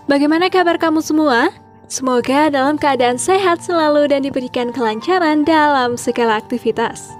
Bagaimana kabar kamu semua? Semoga dalam keadaan sehat selalu dan diberikan kelancaran dalam segala aktivitas.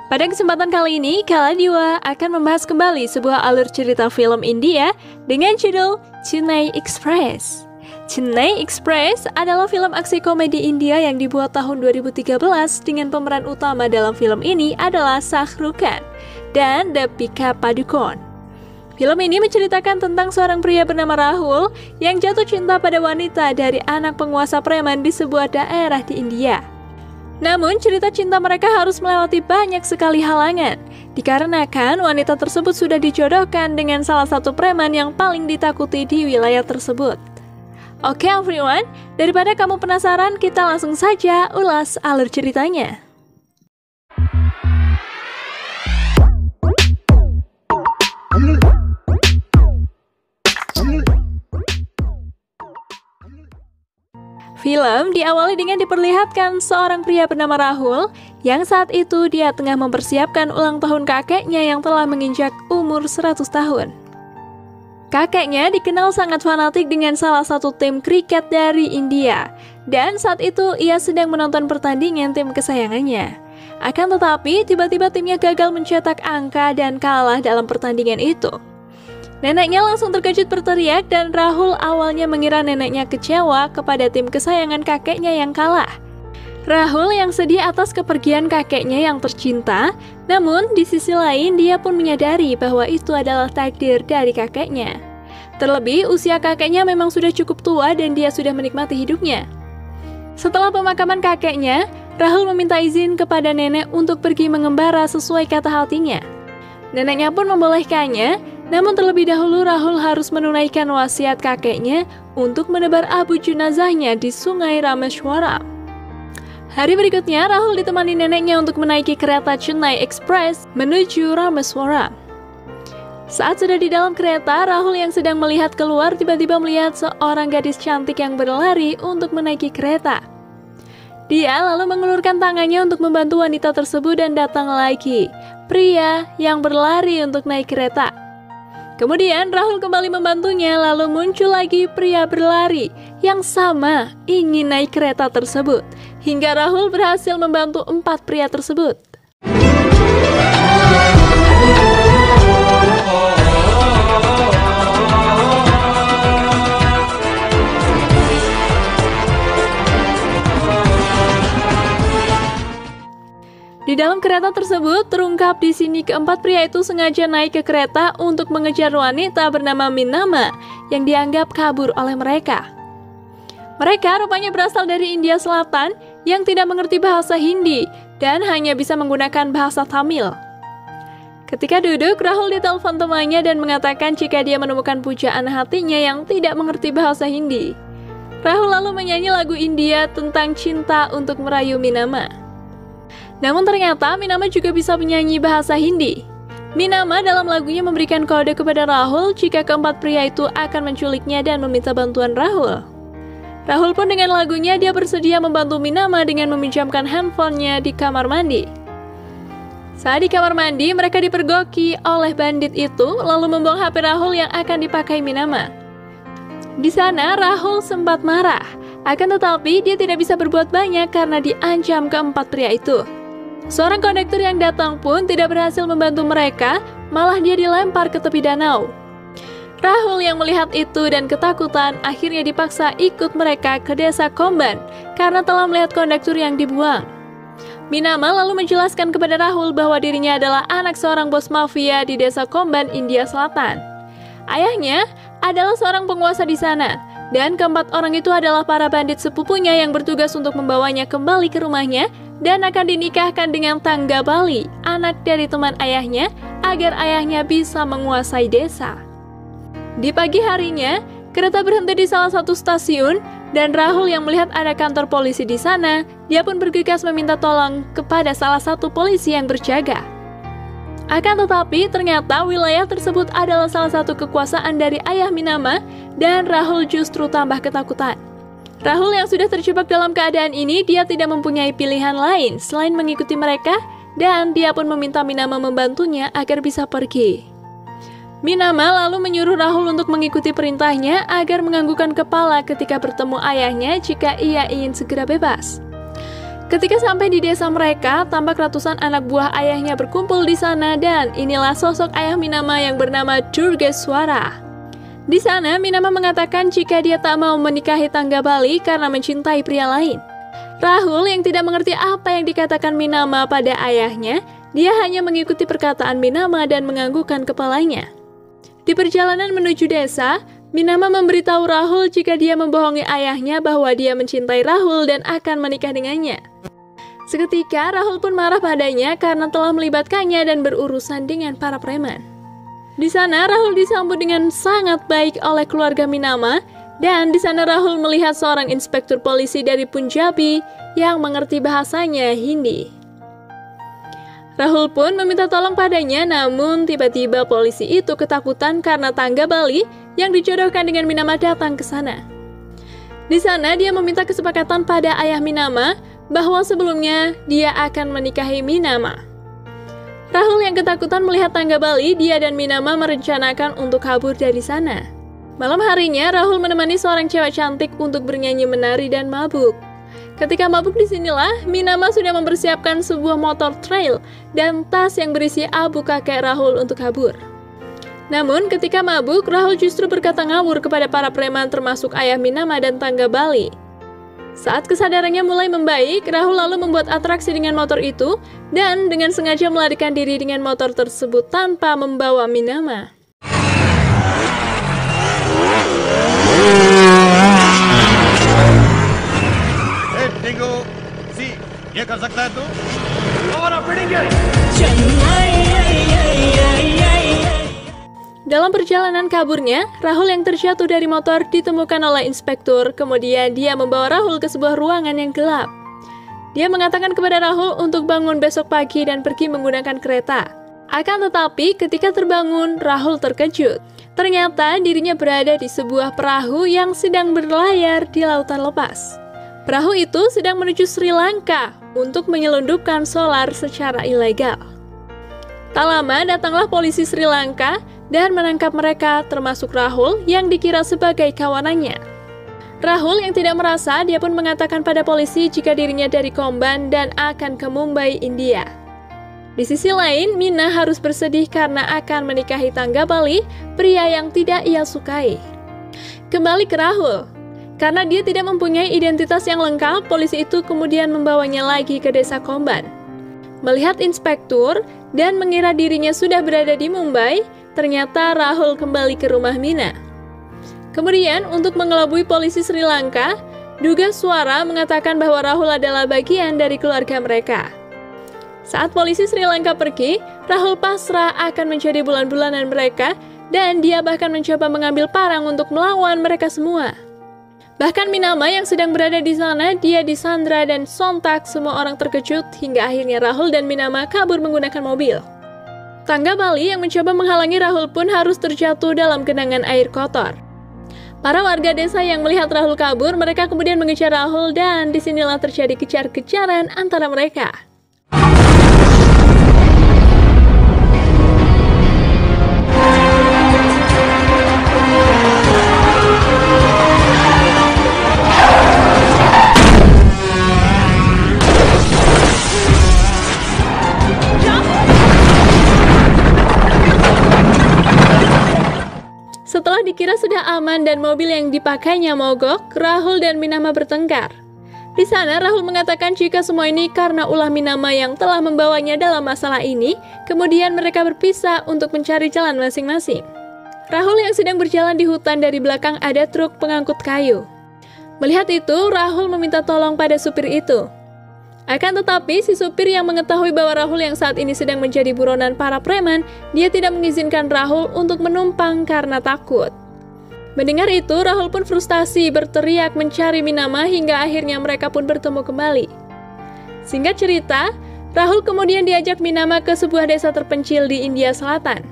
Pada kesempatan kali ini, Kaladiwa akan membahas kembali sebuah alur cerita film India dengan judul Chennai Express. Chennai Express adalah film aksi komedi India yang dibuat tahun 2013 dengan pemeran utama dalam film ini adalah Shah Rukh Khan dan Deepika Padukone. Film ini menceritakan tentang seorang pria bernama Rahul yang jatuh cinta pada wanita dari anak penguasa preman di sebuah daerah di India. Namun, cerita cinta mereka harus melewati banyak sekali halangan, dikarenakan wanita tersebut sudah dijodohkan dengan salah satu preman yang paling ditakuti di wilayah tersebut. Oke everyone, daripada kamu penasaran, kita langsung saja ulas alur ceritanya. Film diawali dengan diperlihatkan seorang pria bernama Rahul yang saat itu dia tengah mempersiapkan ulang tahun kakeknya yang telah menginjak umur 100 tahun. Kakeknya dikenal sangat fanatik dengan salah satu tim kriket dari India, dan saat itu ia sedang menonton pertandingan tim kesayangannya. Akan tetapi, tiba-tiba timnya gagal mencetak angka dan kalah dalam pertandingan itu. Neneknya langsung terkejut berteriak dan Rahul awalnya mengira neneknya kecewa kepada tim kesayangan kakeknya yang kalah. Rahul yang sedih atas kepergian kakeknya yang tercinta, namun di sisi lain dia pun menyadari bahwa itu adalah takdir dari kakeknya. Terlebih usia kakeknya memang sudah cukup tua dan dia sudah menikmati hidupnya. Setelah pemakaman kakeknya, Rahul meminta izin kepada nenek untuk pergi mengembara sesuai kata hatinya. Neneknya pun membolehkannya, namun terlebih dahulu Rahul harus menunaikan wasiat kakeknya untuk menebar abu jenazahnya di sungai Rameswaram. Hari berikutnya, Rahul ditemani neneknya untuk menaiki kereta Chennai Express menuju Rameswaram. Saat sudah di dalam kereta, Rahul yang sedang melihat keluar tiba-tiba melihat seorang gadis cantik yang berlari untuk menaiki kereta. Dia lalu mengulurkan tangannya untuk membantu wanita tersebut dan datang lagi pria yang berlari untuk naik kereta. Kemudian Rahul kembali membantunya, lalu muncul lagi pria berlari yang sama ingin naik kereta tersebut, hingga Rahul berhasil membantu 4 pria tersebut. Di dalam kereta tersebut terungkap di sini keempat pria itu sengaja naik ke kereta untuk mengejar wanita bernama Minama yang dianggap kabur oleh mereka. Mereka rupanya berasal dari India Selatan yang tidak mengerti bahasa Hindi dan hanya bisa menggunakan bahasa Tamil. Ketika duduk, Rahul ditelepon temannya dan mengatakan jika dia menemukan pujaan hatinya yang tidak mengerti bahasa Hindi. Rahul lalu menyanyi lagu India tentang cinta untuk merayu Minama. Namun ternyata Minama juga bisa menyanyi bahasa Hindi. Minama dalam lagunya memberikan kode kepada Rahul jika keempat pria itu akan menculiknya dan meminta bantuan Rahul. Rahul pun dengan lagunya dia bersedia membantu Minama dengan meminjamkan handphonenya di kamar mandi. Saat di kamar mandi, mereka dipergoki oleh bandit itu lalu membuang HP Rahul yang akan dipakai Minama. Di sana Rahul sempat marah, akan tetapi dia tidak bisa berbuat banyak karena diancam keempat pria itu. Seorang kondektur yang datang pun tidak berhasil membantu mereka, malah dia dilempar ke tepi danau. Rahul yang melihat itu dan ketakutan akhirnya dipaksa ikut mereka ke desa Komban karena telah melihat kondektur yang dibuang. Minama lalu menjelaskan kepada Rahul bahwa dirinya adalah anak seorang bos mafia di desa Komban, India Selatan. Ayahnya adalah seorang penguasa di sana, dan keempat orang itu adalah para bandit sepupunya yang bertugas untuk membawanya kembali ke rumahnya dan akan dinikahkan dengan Tangga Bali, anak dari teman ayahnya, agar ayahnya bisa menguasai desa. Di pagi harinya, kereta berhenti di salah satu stasiun, dan Rahul yang melihat ada kantor polisi di sana, dia pun bergegas meminta tolong kepada salah satu polisi yang berjaga. Akan tetapi, ternyata wilayah tersebut adalah salah satu kekuasaan dari ayah Minama, dan Rahul justru tambah ketakutan. Rahul yang sudah terjebak dalam keadaan ini, dia tidak mempunyai pilihan lain selain mengikuti mereka, dan dia pun meminta Minama membantunya agar bisa pergi. Minama lalu menyuruh Rahul untuk mengikuti perintahnya agar menganggukkan kepala ketika bertemu ayahnya jika ia ingin segera bebas. Ketika sampai di desa mereka, tampak ratusan anak buah ayahnya berkumpul di sana dan inilah sosok ayah Minama yang bernama Durgeswara. Di sana, Minama mengatakan jika dia tak mau menikahi Tanggabali karena mencintai pria lain. Rahul yang tidak mengerti apa yang dikatakan Minama pada ayahnya, dia hanya mengikuti perkataan Minama dan menganggukkan kepalanya. Di perjalanan menuju desa, Minama memberitahu Rahul jika dia membohongi ayahnya bahwa dia mencintai Rahul dan akan menikah dengannya. Seketika, Rahul pun marah padanya karena telah melibatkannya dan berurusan dengan para preman. Di sana, Rahul disambut dengan sangat baik oleh keluarga Minama, dan di sana Rahul melihat seorang inspektur polisi dari Punjabi yang mengerti bahasanya Hindi. Rahul pun meminta tolong padanya, namun tiba-tiba polisi itu ketakutan karena Tanggabali yang dijodohkan dengan Minama datang ke sana. Di sana dia meminta kesepakatan pada ayah Minama bahwa sebelumnya dia akan menikahi Minama. Rahul yang ketakutan melihat Tanggabali, dia dan Minama merencanakan untuk kabur dari sana. Malam harinya Rahul menemani seorang cewek cantik untuk bernyanyi, menari, dan mabuk. Ketika mabuk disinilah, Minama sudah mempersiapkan sebuah motor trail dan tas yang berisi abu kakek Rahul untuk kabur. Namun ketika mabuk, Rahul justru berkata ngawur kepada para preman termasuk ayah Minama dan Tanggabali. Saat kesadarannya mulai membaik, Rahul lalu membuat atraksi dengan motor itu dan dengan sengaja melarikan diri dengan motor tersebut tanpa membawa Minama. ये कर सकता है तू? Dalam perjalanan kaburnya, Rahul yang terjatuh dari motor ditemukan oleh inspektur, kemudian dia membawa Rahul ke sebuah ruangan yang gelap. Dia mengatakan kepada Rahul untuk bangun besok pagi dan pergi menggunakan kereta. Akan tetapi, ketika terbangun, Rahul terkejut. Ternyata dirinya berada di sebuah perahu yang sedang berlayar di lautan lepas. Perahu itu sedang menuju Sri Lanka untuk menyelundupkan solar secara ilegal. Tak lama datanglah polisi Sri Lanka dan menangkap mereka termasuk Rahul yang dikira sebagai kawanannya. Rahul yang tidak merasa, dia pun mengatakan pada polisi jika dirinya dari Komban dan akan ke Mumbai, India. Di sisi lain, Mina harus bersedih karena akan menikahi Tanggabali, pria yang tidak ia sukai. Kembali ke Rahul. Karena dia tidak mempunyai identitas yang lengkap, polisi itu kemudian membawanya lagi ke desa Komban. Melihat inspektur dan mengira dirinya sudah berada di Mumbai, ternyata Rahul kembali ke rumah Mina. Kemudian, untuk mengelabui polisi Sri Lanka, Durgeswara mengatakan bahwa Rahul adalah bagian dari keluarga mereka. Saat polisi Sri Lanka pergi, Rahul pasrah akan menjadi bulan-bulanan mereka dan dia bahkan mencoba mengambil parang untuk melawan mereka semua. Bahkan Minama yang sedang berada di sana, dia disandra dan sontak semua orang terkejut hingga akhirnya Rahul dan Minama kabur menggunakan mobil. Tanggabali yang mencoba menghalangi Rahul pun harus terjatuh dalam genangan air kotor. Para warga desa yang melihat Rahul kabur, mereka kemudian mengejar Rahul dan disinilah terjadi kejar-kejaran antara mereka. Setelah dikira sudah aman dan mobil yang dipakainya mogok, Rahul dan Minama bertengkar. Di sana Rahul mengatakan jika semua ini karena ulah Minama yang telah membawanya dalam masalah ini, kemudian mereka berpisah untuk mencari jalan masing-masing. Rahul yang sedang berjalan di hutan, dari belakang ada truk pengangkut kayu. Melihat itu, Rahul meminta tolong pada supir itu. Akan tetapi, si supir yang mengetahui bahwa Rahul yang saat ini sedang menjadi buronan para preman, dia tidak mengizinkan Rahul untuk menumpang karena takut. Mendengar itu, Rahul pun frustasi berteriak mencari Minama hingga akhirnya mereka pun bertemu kembali. Singkat cerita, Rahul kemudian diajak Minama ke sebuah desa terpencil di India Selatan.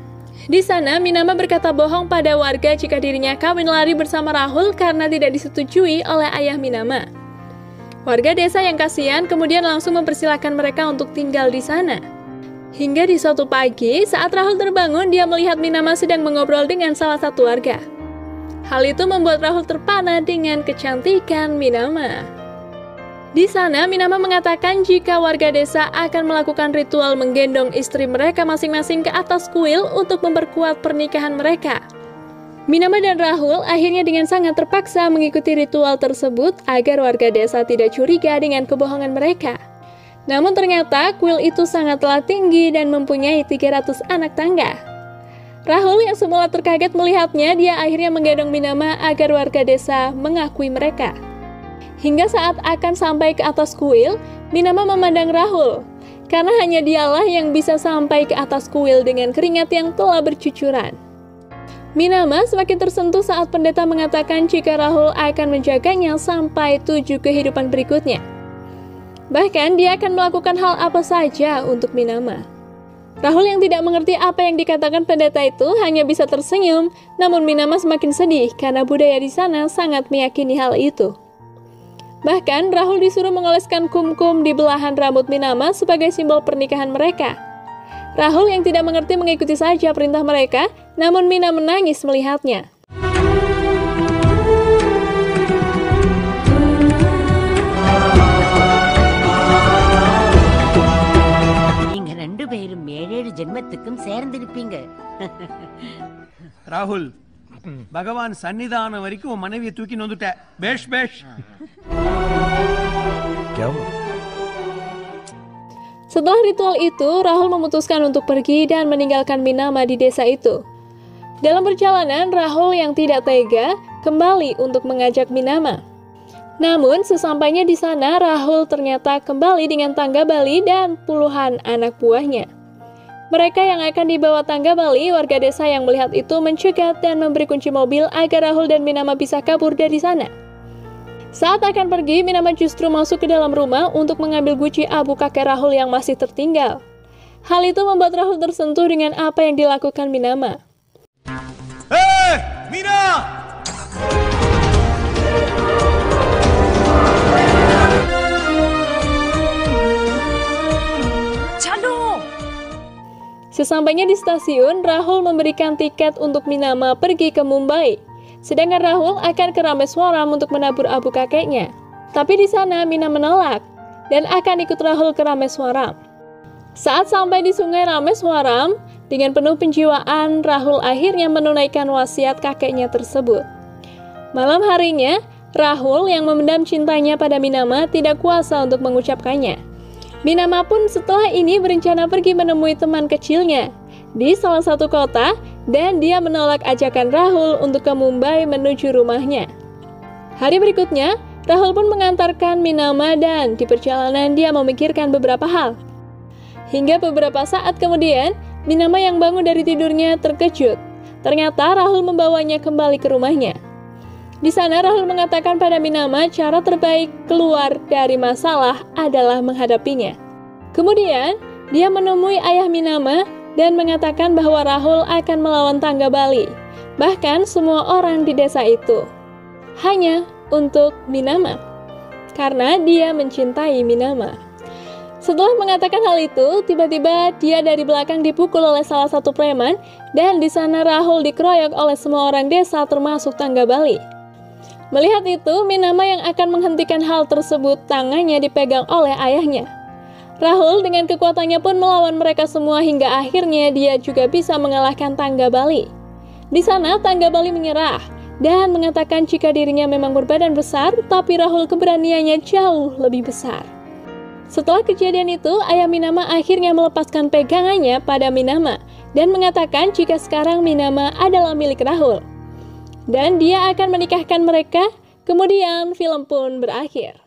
Di sana, Minama berkata bohong pada warga jika dirinya kawin lari bersama Rahul karena tidak disetujui oleh ayah Minama. Warga desa yang kasihan kemudian langsung mempersilahkan mereka untuk tinggal di sana. Hingga di suatu pagi, saat Rahul terbangun, dia melihat Minama sedang mengobrol dengan salah satu warga. Hal itu membuat Rahul terpana dengan kecantikan Minama. Di sana, Minama mengatakan jika warga desa akan melakukan ritual menggendong istri mereka masing-masing ke atas kuil untuk memperkuat pernikahan mereka. Minama dan Rahul akhirnya dengan sangat terpaksa mengikuti ritual tersebut agar warga desa tidak curiga dengan kebohongan mereka. Namun ternyata kuil itu sangatlah tinggi dan mempunyai 300 anak tangga. Rahul yang semula terkaget melihatnya, dia akhirnya menggendong Minama agar warga desa mengakui mereka. Hingga saat akan sampai ke atas kuil, Minama memandang Rahul, karena hanya dialah yang bisa sampai ke atas kuil dengan keringat yang telah bercucuran. Minama semakin tersentuh saat pendeta mengatakan jika Rahul akan menjaganya sampai 7 kehidupan berikutnya. Bahkan dia akan melakukan hal apa saja untuk Minama. Rahul yang tidak mengerti apa yang dikatakan pendeta itu hanya bisa tersenyum, namun Minama semakin sedih karena budaya di sana sangat meyakini hal itu. Bahkan Rahul disuruh mengoleskan kumkum di belahan rambut Minama sebagai simbol pernikahan mereka. Rahul yang tidak mengerti mengikuti saja perintah mereka, namun Mina menangis melihatnya. Rahul, Bhagavan Sannidhanam varaikum manaviya thooki nondutta. Besh. Setelah ritual itu, Rahul memutuskan untuk pergi dan meninggalkan Minama di desa itu. Dalam perjalanan, Rahul yang tidak tega kembali untuk mengajak Minama. Namun, sesampainya di sana, Rahul ternyata kembali dengan tangga Bali dan puluhan anak buahnya. Mereka yang akan dibawa tangga Bali, warga desa yang melihat itu mencegat dan memberi kunci mobil agar Rahul dan Minama bisa kabur dari sana. Saat akan pergi, Minama justru masuk ke dalam rumah untuk mengambil guci abu kakek Rahul yang masih tertinggal. Hal itu membuat Rahul tersentuh dengan apa yang dilakukan Minama. Hey, Mina! Sesampainya di stasiun, Rahul memberikan tiket untuk Minama pergi ke Mumbai. Sedangkan Rahul akan ke Rameswaram untuk menabur abu kakeknya. Tapi di sana Mina menolak dan akan ikut Rahul ke Rameswaram. Saat sampai di sungai Rameswaram, dengan penuh penjiwaan, Rahul akhirnya menunaikan wasiat kakeknya tersebut. Malam harinya, Rahul yang memendam cintanya pada Minama tidak kuasa untuk mengucapkannya. Minama pun setelah ini berencana pergi menemui teman kecilnya di salah satu kota dan dia menolak ajakan Rahul untuk ke Mumbai menuju rumahnya. Hari berikutnya, Rahul pun mengantarkan Minama dan di perjalanan dia memikirkan beberapa hal. Hingga beberapa saat kemudian, Minama yang bangun dari tidurnya terkejut. Ternyata Rahul membawanya kembali ke rumahnya. Di sana Rahul mengatakan pada Minama cara terbaik keluar dari masalah adalah menghadapinya. Kemudian, dia menemui ayah Minama dan mengatakan bahwa Rahul akan melawan tangga Bali. Bahkan semua orang di desa itu. Hanya untuk Minama. Karena dia mencintai Minama. Setelah mengatakan hal itu, tiba-tiba dia dari belakang dipukul oleh salah satu preman dan di sana Rahul dikeroyok oleh semua orang desa termasuk tangga Bali. Melihat itu, Minama yang akan menghentikan hal tersebut, tangannya dipegang oleh ayahnya. Rahul dengan kekuatannya pun melawan mereka semua hingga akhirnya dia juga bisa mengalahkan tangga Bali. Di sana, tangga Bali menyerah dan mengatakan jika dirinya memang berbadan besar, tapi Rahul keberaniannya jauh lebih besar. Setelah kejadian itu, ayah Minama akhirnya melepaskan pegangannya pada Minama dan mengatakan jika sekarang Minama adalah milik Rahul. Dan dia akan menikahkan mereka, kemudian film pun berakhir.